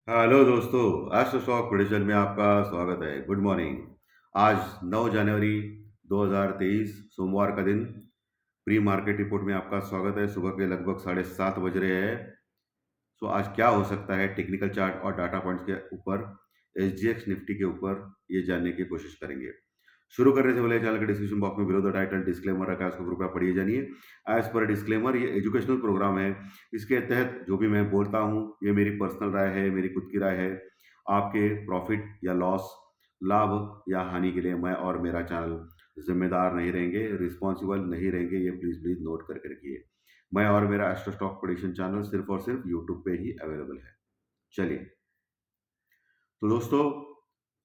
Hello दोस्तों, astro stock prediction में आपका स्वागत है। Good morning. आज 9 जनवरी 2023 सोमवार का दिन। प्री मार्केट रिपोर्ट में आपका स्वागत है। सुबह के लगभग 7:30 बज रहे हैं। तो आज क्या हो सकता है टेक्निकल चार्ट और डाटा पॉइंट्स के ऊपर, एसजीएक्स निफ्टी के ऊपर, ये जानने की कोशिश करेंगे। शुरू करने से पहले चैनल के डिस्क्रिप्शन बॉक्स में बिलो द टाइटल डिस्क्लेमर रखा है, उसको कृपया पढ़िए जानिए। एज पर डिस्क्लेमर, ये एजुकेशनल प्रोग्राम है। इसके तहत जो भी मैं बोलता हूँ ये मेरी पर्सनल राय है, मेरी खुद की राय है। आपके प्रॉफिट या लॉस, लाभ या हानि के लिए मैं और मेरा चैनल जिम्मेदार नहीं रहेंगे, रिस्पॉन्सिबल नहीं रहेंगे। ये प्लीज़ प्लीज़ नोट करके रखिए। मैं और मेरा एस्ट्रो स्टॉक प्रेडिक्शन चैनल सिर्फ और सिर्फ यूट्यूब पे ही अवेलेबल है। चलिए, तो दोस्तों,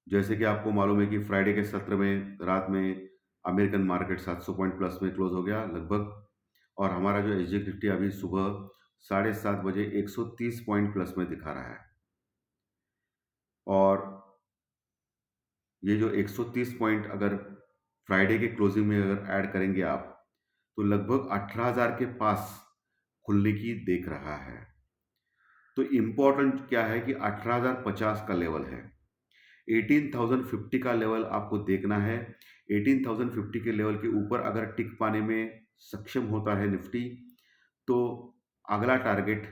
जैसे कि आपको मालूम है कि फ्राइडे के सत्र में रात में अमेरिकन मार्केट 700 पॉइंट प्लस में क्लोज हो गया लगभग। और हमारा जो एसजीएक्स निफ्टी अभी सुबह 7:30 बजे 130 पॉइंट प्लस में दिखा रहा है। और ये जो 130 पॉइंट अगर फ्राइडे के क्लोजिंग में अगर ऐड करेंगे आप, तो लगभग 18,000 के पास खुलने की देख रहा है। तो इम्पोर्टेंट क्या है कि 18,050 का लेवल है, 18,050 का लेवल आपको देखना है। 18,050 के लेवल के ऊपर अगर टिक पाने में सक्षम होता है निफ्टी, तो अगला टारगेट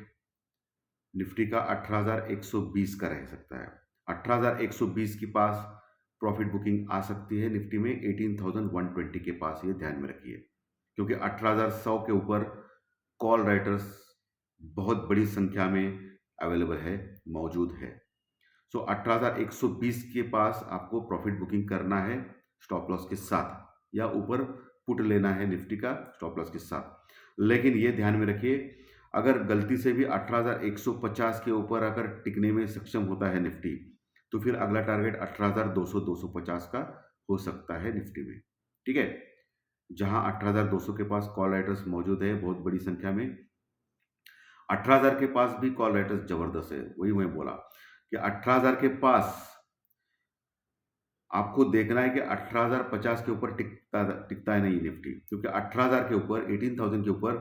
निफ्टी का 18,120 का रह सकता है। 18,120 के पास प्रॉफिट बुकिंग आ सकती है निफ्टी में, 18,120 के पास, ये ध्यान में रखिए। क्योंकि 18,100 के ऊपर कॉल राइटर्स बहुत बड़ी संख्या में अवेलेबल है, मौजूद है। सो 18,120 के पास आपको प्रॉफिट बुकिंग करना है स्टॉप लॉस के साथ, या ऊपर पुट लेना है निफ्टी का स्टॉप लॉस के साथ। लेकिन ये ध्यान में रखिए, अगर गलती से भी 18,150 के ऊपर अगर टिकने में सक्षम होता है निफ्टी, तो फिर अगला टारगेट 18,200-250 का हो सकता है निफ्टी में। ठीक है, जहां 18,200 के पास कॉल राइटर्स मौजूद है बहुत बड़ी संख्या में। 18,000 के पास भी कॉल राइटर्स जबरदस्त है। वही मैं बोला कि 18,000 के पास आपको देखना है कि 18,050 के ऊपर टिकता है नहीं निफ्टी, क्योंकि 18,000 के ऊपर, 18,000 के ऊपर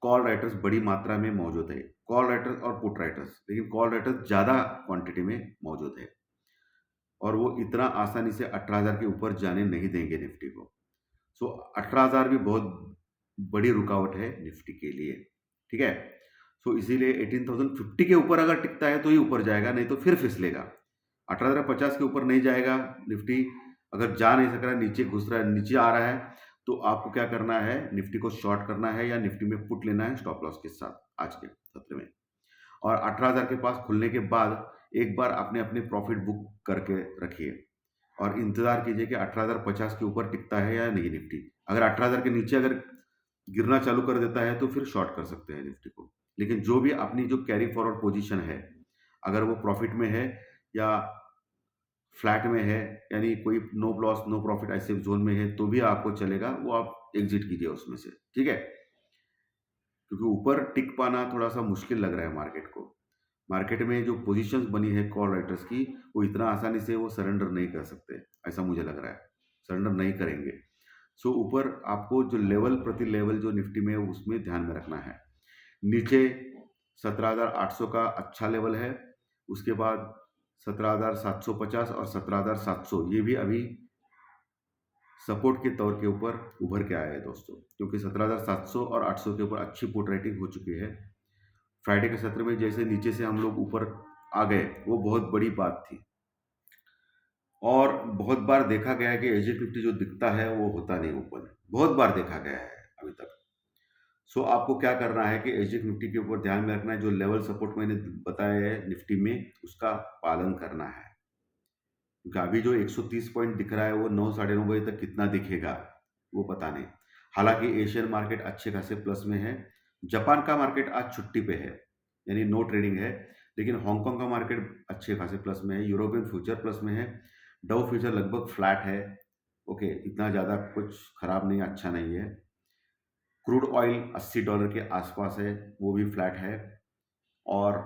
कॉल राइटर्स बड़ी मात्रा में मौजूद है। कॉल राइटर्स और पुट राइटर्स, लेकिन कॉल राइटर्स ज़्यादा क्वांटिटी में मौजूद है, और वो इतना आसानी से 18,000 के ऊपर जाने नहीं देंगे निफ्टी को। सो 18,000 भी बहुत बड़ी रुकावट है निफ्टी के लिए। ठीक है, सो इसीलिए 18,050 के ऊपर अगर टिकता है तो ही ऊपर जाएगा, नहीं तो फिर फिसलेगा। 18,050 के ऊपर नहीं जाएगा निफ्टी। अगर जा नहीं सक रहा है, नीचे घुस रहा है, नीचे आ रहा है, तो आपको क्या करना है, निफ्टी को शॉर्ट करना है या निफ्टी में पुट लेना है स्टॉप लॉस के साथ आज के सत्र में। और 18,000 के पास खुलने के बाद एक बार अपने अपने प्रॉफिट बुक करके रखिए, और इंतजार कीजिए कि 18,050 के ऊपर टिकता है या नहीं निफ्टी। अगर 18,000 के नीचे अगर गिरना चालू कर देता है तो फिर शॉर्ट कर सकते हैं निफ्टी को। लेकिन जो भी अपनी जो कैरी फॉरवर्ड पोजीशन है, अगर वो प्रॉफिट में है या फ्लैट में है, यानी कोई नो लॉस नो प्रॉफिट ऐसे जोन में है, तो भी आपको चलेगा, वो आप एग्जिट कीजिए उसमें से। ठीक है, क्योंकि ऊपर टिक पाना थोड़ा सा मुश्किल लग रहा है मार्केट को। मार्केट में जो पोजीशंस बनी है कॉल राइटर्स की, वो इतना आसानी से वो सरेंडर नहीं कर सकते, ऐसा मुझे लग रहा है। सरेंडर नहीं करेंगे। सो ऊपर आपको जो लेवल प्रति लेवल जो निफ्टी में है उसमें ध्यान में रखना है। नीचे 17,800 का अच्छा लेवल है, उसके बाद 17,750 और 17,700, ये भी अभी सपोर्ट के तौर के ऊपर उभर के आया है दोस्तों, क्योंकि 17,700 और 800 के ऊपर अच्छी पुट राइटिंग हो चुकी है। फ्राइडे के सत्र में जैसे नीचे से हम लोग ऊपर आ गए, वो बहुत बड़ी बात थी। और बहुत बार देखा गया है कि एसजी50 जो दिखता है वो होता नहीं ऊपर, बहुत बार देखा गया है अभी तक। सो आपको क्या करना है कि एसजी50 के ऊपर ध्यान में रखना है, जो लेवल सपोर्ट मैंने बताया है निफ्टी में, उसका पालन करना है। क्योंकि अभी जो 130 पॉइंट दिख रहा है वो 9 साढ़े 9 बजे तक कितना दिखेगा वो पता नहीं। हालांकि एशियन मार्केट अच्छे खासे प्लस में है। जापान का मार्केट आज छुट्टी पे है, यानी नो ट्रेडिंग है। लेकिन हांगकांग का मार्केट अच्छे खासे प्लस में है, यूरोपियन फ्यूचर प्लस में है, डाउ फ्यूचर लगभग फ्लैट है। ओके, इतना ज़्यादा कुछ खराब नहीं, अच्छा नहीं है। क्रूड ऑयल $80 के आसपास है, वो भी फ्लैट है। और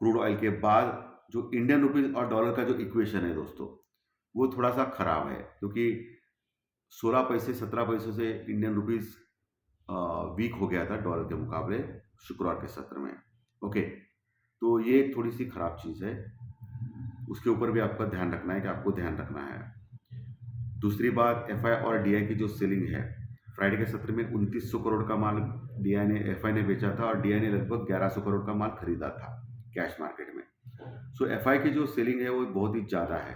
क्रूड ऑयल के बाद जो इंडियन रुपीस और डॉलर का जो इक्वेशन है दोस्तों, वो थोड़ा सा खराब है, क्योंकि 16 पैसे 17 पैसों से इंडियन रुपीस वीक हो गया था डॉलर के मुकाबले शुक्रवार के सत्र में। ओके, तो ये एक थोड़ी-सी खराब चीज़ है। उसके ऊपर भी आपका ध्यान रखना है कि आपको ध्यान रखना है। दूसरी बात एफआई और डीआई की जो सेलिंग है, फ्राइडे के सत्र में 2900 करोड़ का माल एफआई ने बेचा था और डीआई ने लगभग 1100 करोड़ का माल खरीदा था कैश मार्केट में। सो एफआई की जो सेलिंग है वो बहुत ही ज़्यादा है।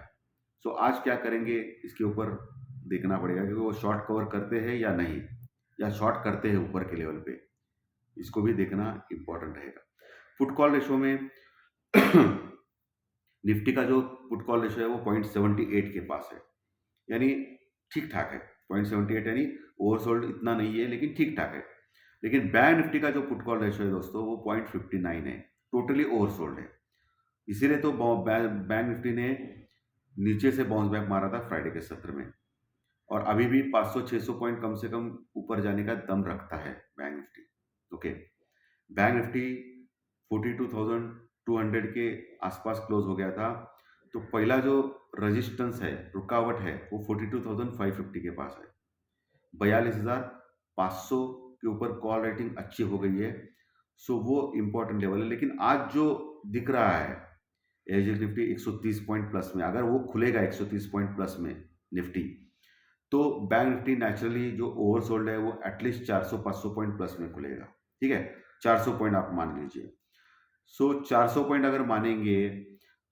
सो आज क्या करेंगे इसके ऊपर देखना पड़ेगा कि वो शॉर्ट कवर करते हैं या नहीं, या शॉर्ट करते हैं ऊपर के लेवल पे, इसको भी देखना इंपॉर्टेंट रहेगा। पुट कॉल रेशो में निफ्टी का जो पुट कॉल रेशो है वो 0.78 के पास है, यानी ठीक ठाक है। 0.78 यानी ओवरसोल्ड इतना नहीं है लेकिन ठीक ठाक है। लेकिन बैंक निफ्टी का जो पुट कॉल रेशो है दोस्तों वो 0.59 है, टोटली ओवरसोल्ड है। इसीलिए तो बैंक निफ्टी ने नीचे से बाउंस बैक मारा था फ्राइडे के सत्र में, और अभी भी 500-600 पॉइंट कम से कम ऊपर जाने का दम रखता है bank Nifty. Okay, bank Nifty 42,200 के आसपास क्लोज हो गया था। तो पहला जो रेजिस्टेंस है, रुकावट है, वो 42,550 के पास है। 42,500 के ऊपर कॉल रेटिंग अच्छी हो गई है। सो वो इंपॉर्टेंट लेवल है। लेकिन आज जो दिख रहा है एच निफ्टी 130 पॉइंट प्लस में, अगर वो खुलेगा 130 पॉइंट प्लस में निफ्टी, तो बैंक निफ्टी नेचुरली जो ओवरसोल्ड है वो एटलीस्ट 400-500 पॉइंट प्लस में खुलेगा। ठीक है, 400 पॉइंट आप मान लीजिए। सो 400 पॉइंट अगर मानेंगे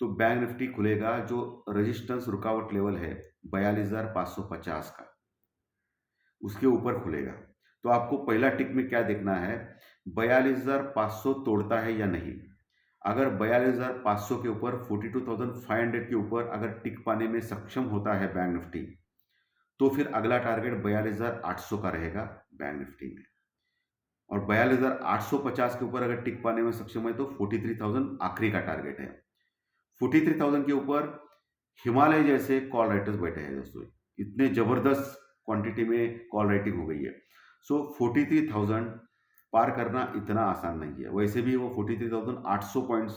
तो बैंक निफ्टी खुलेगा जो रेजिस्टेंस रुकावट लेवल है 42,550 का, उसके ऊपर खुलेगा। तो आपको पहला टिक में क्या देखना है, 42,500 तोड़ता है या नहीं। अगर 42,500 के ऊपर 42,500 के ऊपर अगर टिक पाने में सक्षम होता है बैंक निफ्टी, तो फिर अगला टारगेट 42,800 का रहेगा बैंक निफ्टी में। और 42,850 के ऊपर अगर टिक पाने में सक्षम है तो 43,000 आखिरी का टारगेट है। 43,000 के ऊपर हिमालय जैसे कॉल राइटर्स बैठे हैं दोस्तों, इतने जबरदस्त क्वांटिटी में कॉल राइटिंग हो गई है। सो 43,000 पार करना इतना आसान नहीं है। वैसे भी वो 43,800 पॉइंट्स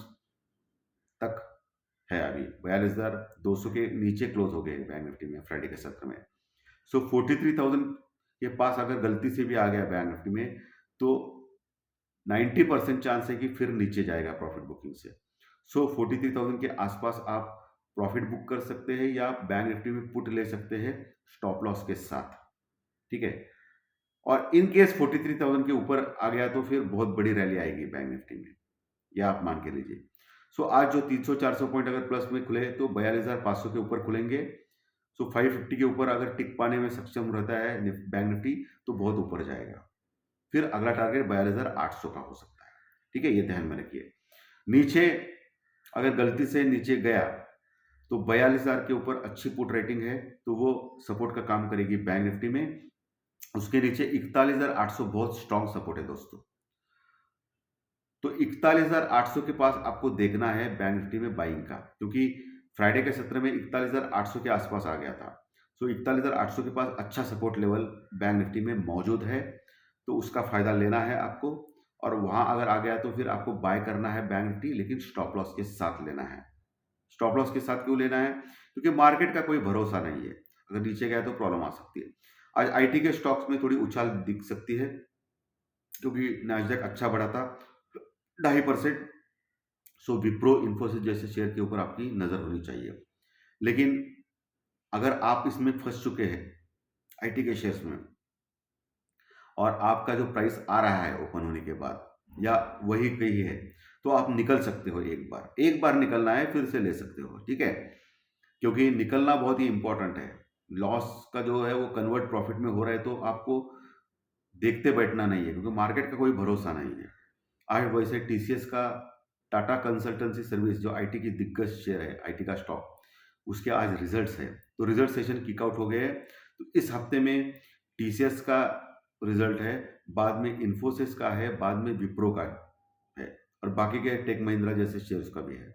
तक है, अभी 42,200 के नीचे क्लोज हो गए बैंक निफ्टी में फ्राइडे के सत्र में। सो 43,000 के पास अगर गलती से भी आ गया बैंक निफ्टी में, तो 90% चांस है कि फिर नीचे जाएगा प्रॉफिट बुकिंग से। सो 43,000 के आसपास आप प्रॉफिट बुक कर सकते हैं या बैंक निफ्टी में पुट ले सकते हैं स्टॉप लॉस के साथ। ठीक है, और इन केस 43,000 के ऊपर आ गया तो फिर बहुत बड़ी रैली आएगी बैंक निफ्टी में, यह आप मान के लीजिए। सो आज जो 300-400 पॉइंट अगर प्लस में खुले तो 42,500 के ऊपर खुलेंगे। सो 550 के ऊपर अगर टिक पाने में सक्षम रहता है बैंक निफ्टी तो बहुत ऊपर जाएगा। फिर अगला टारगेट 42,800 का हो सकता है। ठीक है, ये ध्यान में रखिए। नीचे अगर गलती से नीचे गया तो 42,000 के ऊपर अच्छी पुट रेटिंग है तो वो सपोर्ट का काम करेगी बैंक निफ्टी में। उसके नीचे 41,800 बहुत स्ट्रॉन्ग सपोर्ट है दोस्तों। तो 41,800 के पास आपको देखना है बैंक निफ्टी में बाइंग का, क्योंकि फ्राइडे के सत्र में 41,800 के आसपास आ गया था। सो 41,800 के पास अच्छा सपोर्ट लेवल बैंक निफ्टी में मौजूद है, तो उसका फायदा लेना है आपको। और वहां अगर आ गया तो फिर आपको बाय करना है बैंक निफ्टी, लेकिन स्टॉप लॉस के साथ लेना है। स्टॉप लॉस के साथ क्यों लेना है, क्योंकि मार्केट का कोई भरोसा नहीं है, अगर नीचे गया तो प्रॉब्लम आ सकती है। आज आईटी के स्टॉक्स में थोड़ी उछाल दिख सकती है, क्योंकि नैस्डैक अच्छा बढ़ा था 2.5%। सो विप्रो, इन्फोसिस जैसे शेयर के ऊपर आपकी नजर होनी चाहिए। लेकिन अगर आप इसमें फंस चुके हैं आईटी के शेयर्स में, और आपका जो प्राइस आ रहा है ओपन होने के बाद या वही कही है, तो आप निकल सकते हो। एक बार निकलना है, फिर से ले सकते हो। ठीक है, क्योंकि निकलना बहुत ही इंपॉर्टेंट है। लॉस का जो है वो कन्वर्ट प्रॉफिट में हो रहा है, तो आपको देखते बैठना नहीं है, क्योंकि मार्केट का कोई भरोसा नहीं है। आज वैसे टीसीएस का, टाटा कंसल्टेंसी सर्विस जो आईटी की दिग्गज शेयर है, आईटी का स्टॉक, उसके आज रिजल्ट्स है, तो रिजल्ट सेशन किक आउट हो गए हैं। तो इस हफ्ते में टीसीएस का रिजल्ट है, बाद में इन्फोसिस का है, बाद में विप्रो का है, और बाकी के टेक महिंद्रा जैसे शेयर्स का भी है।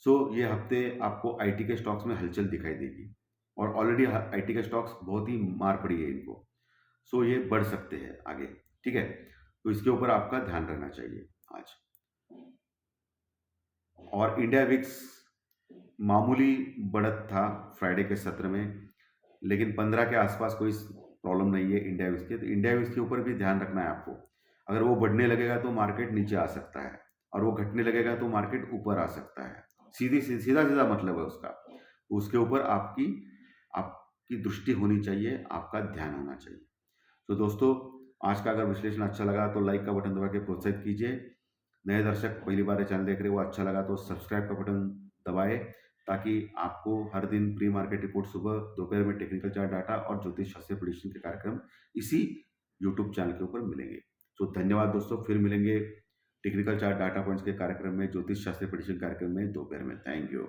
सो ये हफ्ते आपको आईटी के स्टॉक्स में हलचल दिखाई देगी, और ऑलरेडी आईटी के स्टॉक्स बहुत ही मार पड़ी है इनको। सो ये बढ़ सकते हैं आगे। ठीक है, तो इसके ऊपर आपका ध्यान रखना चाहिए आज। और इंडिया विक्स मामूली बढ़त था फ्राइडे के सत्र में, लेकिन 15 के आसपास कोई प्रॉब्लम नहीं है इंडिया विक्स के। तो इंडिया विक्स के ऊपर भी ध्यान रखना है आपको। अगर वो बढ़ने लगेगा तो मार्केट नीचे आ सकता है। और वो घटने लगेगा तो मार्केट ऊपर आ सकता है। सीधा सीधा मतलब है उसका। उसके ऊपर आपकी आपकी दृष्टि होनी चाहिए, आपका ध्यान होना चाहिए। तो दोस्तों, आज का अगर विश्लेषण अच्छा लगा तो लाइक का बटन दबा के प्रोत्साहित कीजिए। नए दर्शक पहली बार ये चैनल देख रहे हो, अच्छा लगा तो सब्सक्राइब का बटन दबाएँ, ताकि आपको हर दिन प्री मार्केट रिपोर्ट सुबह, दोपहर में टेक्निकल चार्ट डाटा और ज्योतिष शास्त्र प्रेडिक्शन के कार्यक्रम इसी यूट्यूब चैनल के ऊपर मिलेंगे। तो धन्यवाद दोस्तों, फिर मिलेंगे टेक्निकल चार्ट डाटा पॉइंट्स के कार्यक्रम में, ज्योतिष शास्त्र प्रेडिक्शन कार्यक्रम में दोपहर में। Thank you.